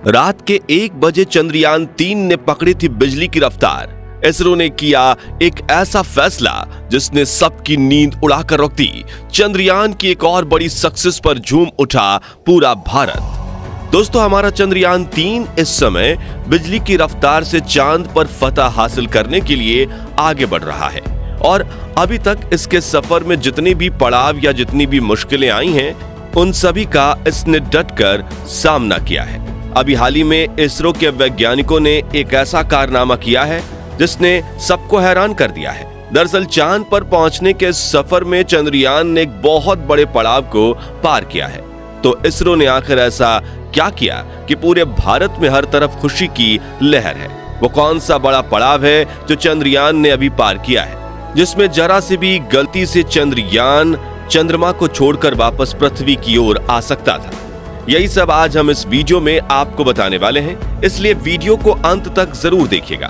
रात के 1 बजे चंद्रयान 3 ने पकड़ी थी बिजली की रफ्तार। इसरो ने किया एक ऐसा फैसला जिसने सबकी नींद उड़ाकर रख दी। चंद्रयान की एक और बड़ी सक्सेस पर झूम उठा पूरा भारत। दोस्तों, हमारा चंद्रयान 3 इस समय बिजली की रफ्तार से चांद पर फतह हासिल करने के लिए आगे बढ़ रहा है और अभी तक इसके सफर में जितने भी पड़ाव या जितनी भी मुश्किलें आई हैं, उन सभी का इसने डटकर सामना किया है। अभी हाल ही में इसरो के वैज्ञानिकों ने एक ऐसा कारनामा किया है जिसने सबको हैरान कर दिया है। दरअसल चांद पर पहुंचने के सफर में चंद्रयान ने एक बहुत बड़े पड़ाव को पार किया है। तो इसरो ने आखिर ऐसा क्या किया कि पूरे भारत में हर तरफ खुशी की लहर है? वो कौन सा बड़ा पड़ाव है जो चंद्रयान ने अभी पार किया है, जिसमें जरा से भी गलती से चंद्रयान चंद्रमा को छोड़कर वापस पृथ्वी की ओर आ सकता था? यही सब आज हम इस वीडियो में आपको बताने वाले हैं, इसलिए वीडियो को अंत तक जरूर देखिएगा।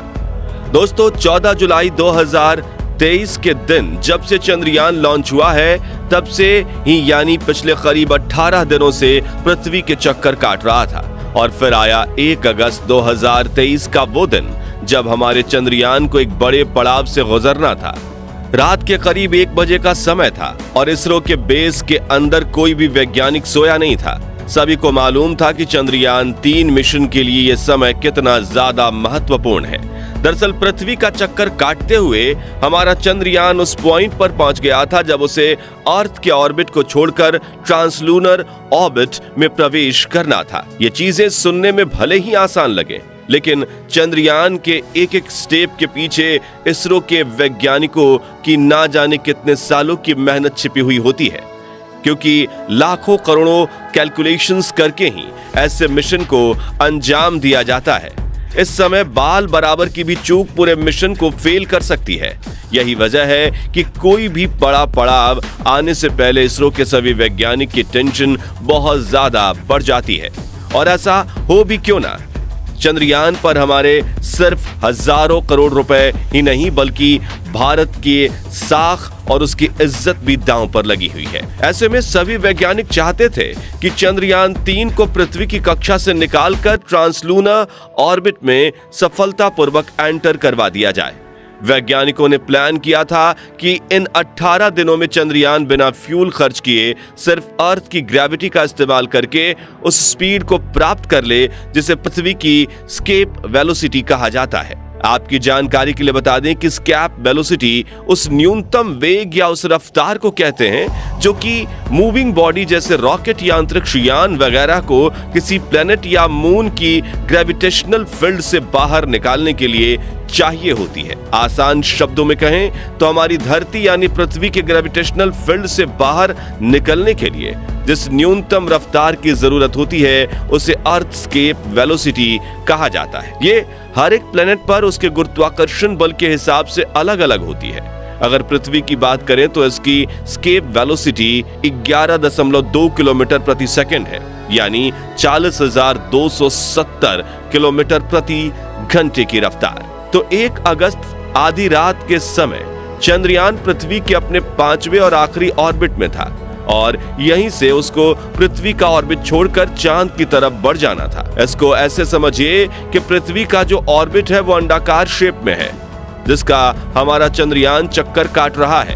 दोस्तों, 14 जुलाई 2023 के दिन जब से चंद्रयान लॉन्च हुआ है, तब से ही यानी पिछले करीब 18 दिनों से पृथ्वी के चक्कर काट रहा था और फिर आया 1 अगस्त 2023 का वो दिन जब हमारे चंद्रयान को एक बड़े पड़ाव से गुजरना था। रात के करीब 1 बजे का समय था और इसरो के बेस के अंदर कोई भी वैज्ञानिक सोया नहीं था। सभी को मालूम था कि चंद्रयान 3 मिशन के लिए यह समय कितना ज्यादा महत्वपूर्ण है। दरअसल पृथ्वी का चक्कर काटते हुए हमारा चंद्रयान उस पॉइंट पर पहुंच गया था जब उसे अर्थ के ऑर्बिट को छोड़कर ट्रांसलूनर ऑर्बिट में प्रवेश करना था। ये चीजें सुनने में भले ही आसान लगे, लेकिन चंद्रयान के एक एक स्टेप के पीछे इसरो के वैज्ञानिकों की ना जाने कितने सालों की मेहनत छिपी हुई होती है, क्योंकि लाखों करोड़ों कैलकुलेशंस करके ही ऐसे मिशन को अंजाम दिया जाता है। इस समय बाल बराबर की भी चूक पूरे मिशन को फेल कर सकती है। यही वजह है कि कोई भी बड़ा पड़ाव आने से पहले इसरो के सभी वैज्ञानिक की टेंशन बहुत ज्यादा बढ़ जाती है। और ऐसा हो भी क्यों ना, चंद्रयान पर हमारे सिर्फ हजारों करोड़ रुपए ही नहीं बल्कि भारत की साख और उसकी इज्जत भी दांव पर लगी हुई है। ऐसे में सभी वैज्ञानिक चाहते थे कि चंद्रयान 3 को पृथ्वी की कक्षा से निकालकर ट्रांसलूनर ऑर्बिट में सफलतापूर्वक एंटर करवा दिया जाए। वैज्ञानिकों ने प्लान किया था कि इन 18 दिनों में चंद्रयान बिना फ्यूल खर्च किए सिर्फ अर्थ की ग्रेविटी का इस्तेमाल करके उस स्पीड को प्राप्त कर ले जिसे पृथ्वी की स्केप वेलोसिटी कहा जाता है। आपकी जानकारी के लिए बता दें कि स्केप वेलोसिटी उस न्यूनतम वेग या उस रफ्तार को कहते हैं जो कि मूविंग बॉडी जैसे रॉकेट या अंतरिक्ष यान वगैरह को किसी प्लेनेट या मून की ग्रेविटेशनल फील्ड से बाहर निकालने के लिए चाहिए होती है। आसान शब्दों में कहें तो हमारी धरती यानी पृथ्वी के ग्रेविटेशनल फील्ड से बाहर निकलने के लिए जिस न्यूनतम रफ्तार की जरूरत होती है उसे अर्थस्केप वेलोसिटी कहा जाता है। ये हर एक प्लेनेट पर उसके गुरुत्वाकर्षण बल के हिसाब से अलग अलग होती है। अगर पृथ्वी की बात करें तो इसकी स्केप वेलोसिटी 11.2 किलोमीटर प्रति सेकंड है, यानी 40,270 किलोमीटर प्रति घंटे की रफ्तार। तो 1 अगस्त आधी रात के समय चंद्रयान पृथ्वी के अपने 5वें और आखिरी ऑर्बिट में था और यहीं से उसको पृथ्वी का ऑर्बिट छोड़कर चांद की तरफ बढ़ जाना था। इसको ऐसे समझिए कि पृथ्वी का जो ऑर्बिट है वो अंडाकार शेप में है, जिसका हमारा चंद्रयान चक्कर काट रहा है।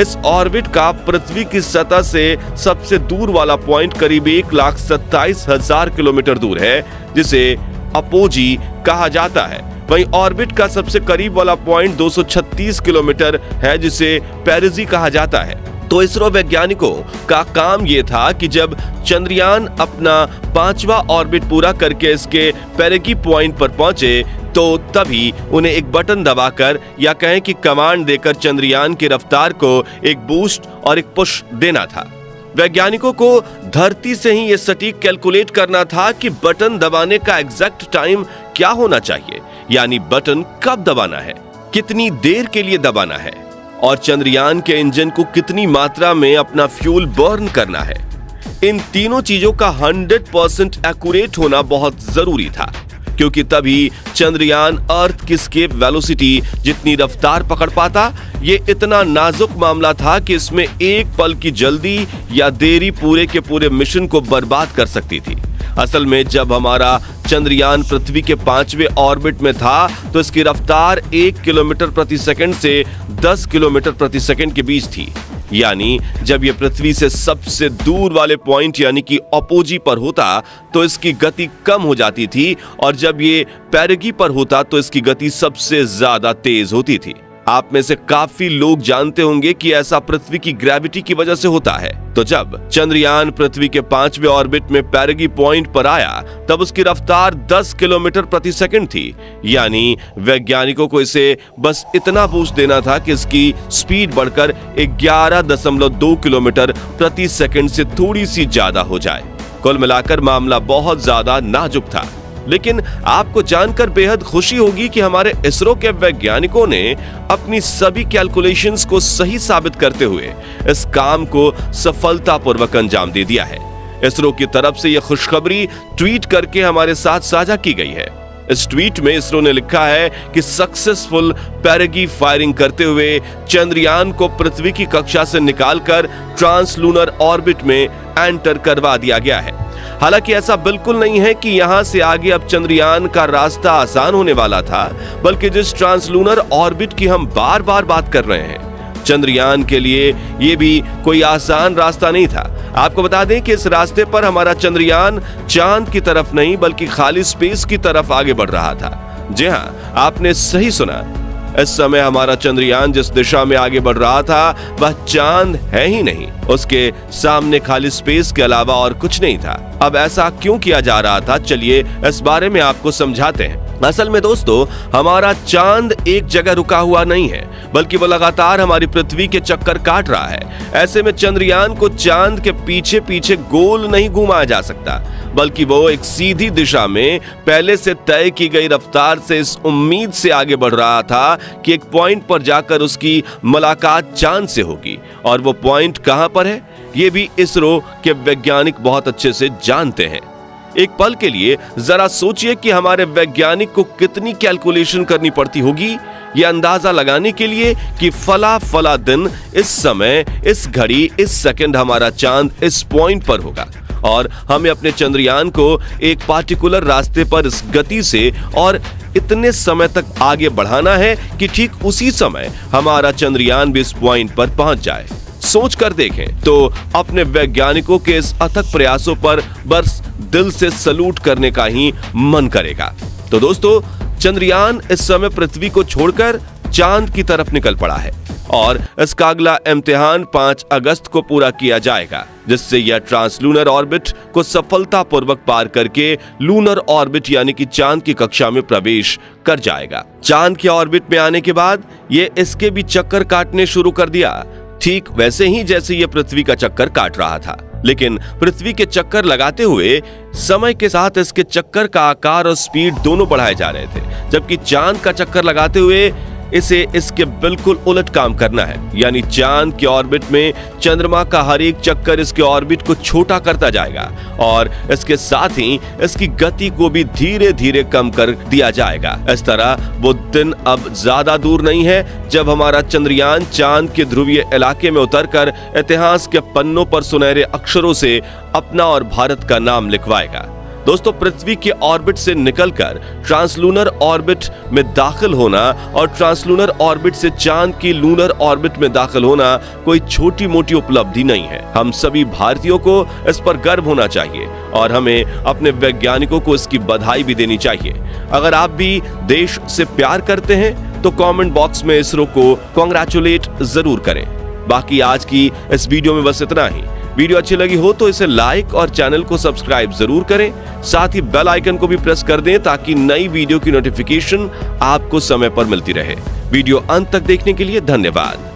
इस ऑर्बिट का पृथ्वी की सतह से सबसे दूर वाला पॉइंट करीब 1,27,000 किलोमीटर दूर है, जिसे अपोजी कहा जाता है। वहीं ऑर्बिट का सबसे करीब वाला पॉइंट 236 किलोमीटर है, जिसे पेरिजी कहा जाता है। तो इसरो वैज्ञानिकों का काम यह था कि जब चंद्रयान अपना 5वां ऑर्बिट पूरा करके इसके पेरिगी पॉइंट पर पहुंचे तो तभी उन्हें एक बटन दबाकर या कहें कि कमांड देकर चंद्रयान की रफ्तार को एक बूस्ट और एक पुश देना था। वैज्ञानिकों को धरती से ही यह सटीक कैलकुलेट करना था कि बटन दबाने का एग्जैक्ट टाइम क्या होना चाहिए, यानी बटन कब दबाना है, कितनी देर के लिए दबाना है और चंद्रयान के इंजन को कितनी मात्रा में अपना फ्यूल बर्न करना है। इन तीनों चीजों का 100% एक्यूरेट होना बहुत जरूरी था, क्योंकि तभी चंद्रयान अर्थ की स्केप वेलोसिटी जितनी रफ्तार पकड़ पाता। ये इतना नाजुक मामला था कि इसमें एक पल की जल्दी या देरी पूरे के पूरे मिशन को बर्बाद कर सकती थी। असल में जब हमारा चंद्रयान पृथ्वी के 5वें ऑर्बिट में था तो इसकी रफ्तार 1 किलोमीटर प्रति सेकंड से 10 किलोमीटर प्रति सेकंड के बीच थी। यानी जब यह पृथ्वी से सबसे दूर वाले पॉइंट यानी कि अपोजी पर होता तो इसकी गति कम हो जाती थी, और जब ये पेरिगी पर होता तो इसकी गति सबसे ज्यादा तेज होती थी। आप में से काफी लोग जानते होंगे कि ऐसा पृथ्वी की ग्रेविटी की वजह से होता है। तो जब चंद्रयान पृथ्वी के 5वें ऑर्बिट में पेरिगी पॉइंट पर आया तब उसकी रफ्तार 10 किलोमीटर प्रति सेकंड थी। यानी वैज्ञानिकों को इसे बस इतना बूस्ट देना था कि इसकी स्पीड बढ़कर 11.2 किलोमीटर प्रति सेकंड से थोड़ी सी ज्यादा हो जाए। कुल मिलाकर मामला बहुत ज्यादा नाजुक था। लेकिन आपको जानकर बेहद खुशी होगी कि हमारे इसरो के वैज्ञानिकों ने अपनी सभी कैलकुलेशंस को सही साबित करते हुए इस काम को सफलतापूर्वक अंजाम दे दिया है। इसरो की तरफ से यह खुशखबरी ट्वीट करके हमारे साथ साझा की गई है। इस ट्वीट में इसरो ने लिखा है कि सक्सेसफुल पेरिगी फायरिंग करते हुए चंद्रयान को पृथ्वी की कक्षा से निकालकर ट्रांसलूनर ऑर्बिट में एंटर करवा दिया गया है। हालांकि ऐसा बिल्कुल नहीं है कि यहां से आगे अब चंद्रयान का रास्ता आसान होने वाला था, बल्कि जिस ट्रांसलूनर ऑर्बिट की हम बार बार बात कर रहे हैं, चंद्रयान के लिए यह भी कोई आसान रास्ता नहीं था। आपको बता दें कि इस रास्ते पर हमारा चंद्रयान चांद की तरफ नहीं बल्कि खाली स्पेस की तरफ आगे बढ़ रहा था। जी हां, आपने सही सुना। इस समय हमारा चंद्रयान जिस दिशा में आगे बढ़ रहा था वह चांद है ही नहीं, उसके सामने खाली स्पेस के अलावा और कुछ नहीं था। अब ऐसा क्यों किया जा रहा था, चलिए इस बारे में आपको समझाते हैं। असल में दोस्तों, हमारा चांद एक जगह रुका हुआ नहीं है, बल्कि वो लगातार हमारी पृथ्वी के चक्कर काट रहा है। ऐसे में चंद्रयान को चांद के पीछे पीछे गोल नहीं घुमाया जा सकता, बल्कि वो एक सीधी दिशा में पहले से तय की गई रफ्तार से इस उम्मीद से आगे बढ़ रहा था कि एक पॉइंट पर जाकर उसकी मुलाकात चांद से होगी। और वो पॉइंट कहां पर है, ये भी इसरो के वैज्ञानिक बहुत अच्छे से जानते हैं। एक पल के लिए जरा सोचिए कि हमारे वैज्ञानिक को कितनी कैलकुलेशन करनी पड़ती होगी ये अंदाजा लगाने के लिए कि फला दिन, इस समय, इस घड़ी, इस सेकंड हमारा चांद इस पॉइंट पर होगा और हमें अपने चंद्रयान को एक पार्टिकुलर रास्ते पर इस गति से और इतने समय तक आगे बढ़ाना है कि ठीक उसी समय हमारा चंद्रयान भी इस पॉइंट पर पहुंच जाए। सोच कर देखें तो अपने वैज्ञानिकों के इस अथक प्रयासों पर बस दिल से सलूट करने का ही मन करेगा। तो दोस्तों, चंद्रयान इस समय पृथ्वी को छोड़कर चांद की तरफ निकल पड़ा है और इसका अगला इम्तिहान 5 अगस्त को पूरा किया जाएगा, जिससे यह ट्रांसलूनर ऑर्बिट को सफलतापूर्वक पार करके लूनर ऑर्बिट यानी कि चांद की कक्षा में प्रवेश कर जाएगा। चांद के ऑर्बिट में आने के बाद ये इसके भी चक्कर काटने शुरू कर दिया, ठीक वैसे ही जैसे ये पृथ्वी का चक्कर काट रहा था। लेकिन पृथ्वी के चक्कर लगाते हुए समय के साथ इसके चक्कर का आकार और स्पीड दोनों बढ़ाए जा रहे थे, जबकि चांद का चक्कर लगाते हुए इसे इसके बिल्कुल उलट काम करना है। यानी चांद के ऑर्बिट में चंद्रमा का हर एक चक्कर इसके ऑर्बिट को छोटा करता जाएगा और इसके साथ ही इसकी गति को भी धीरे धीरे कम कर दिया जाएगा। इस तरह वो दिन अब ज्यादा दूर नहीं है जब हमारा चंद्रयान चांद के ध्रुवीय इलाके में उतरकर इतिहास के पन्नों पर सुनहरे अक्षरों से अपना और भारत का नाम लिखवाएगा। दोस्तों, पृथ्वी के ऑर्बिट से निकलकर ट्रांसलूनर ऑर्बिट में दाखिल होना और ट्रांसलूनर ऑर्बिट से चांद की लूनर ऑर्बिट में दाखिल होना कोई छोटी मोटी उपलब्धि नहीं है। हम सभी भारतीयों को इस पर गर्व होना चाहिए और हमें अपने वैज्ञानिकों को इसकी बधाई भी देनी चाहिए। अगर आप भी देश से प्यार करते हैं तो कमेंट बॉक्स में इसरो को कांग्रेचुलेट जरूर करें। बाकी आज की इस वीडियो में बस इतना ही। वीडियो अच्छी लगी हो तो इसे लाइक और चैनल को सब्सक्राइब जरूर करें। साथ ही बेल आइकन को भी प्रेस कर दें ताकि नई वीडियो की नोटिफिकेशन आपको समय पर मिलती रहे। वीडियो अंत तक देखने के लिए धन्यवाद।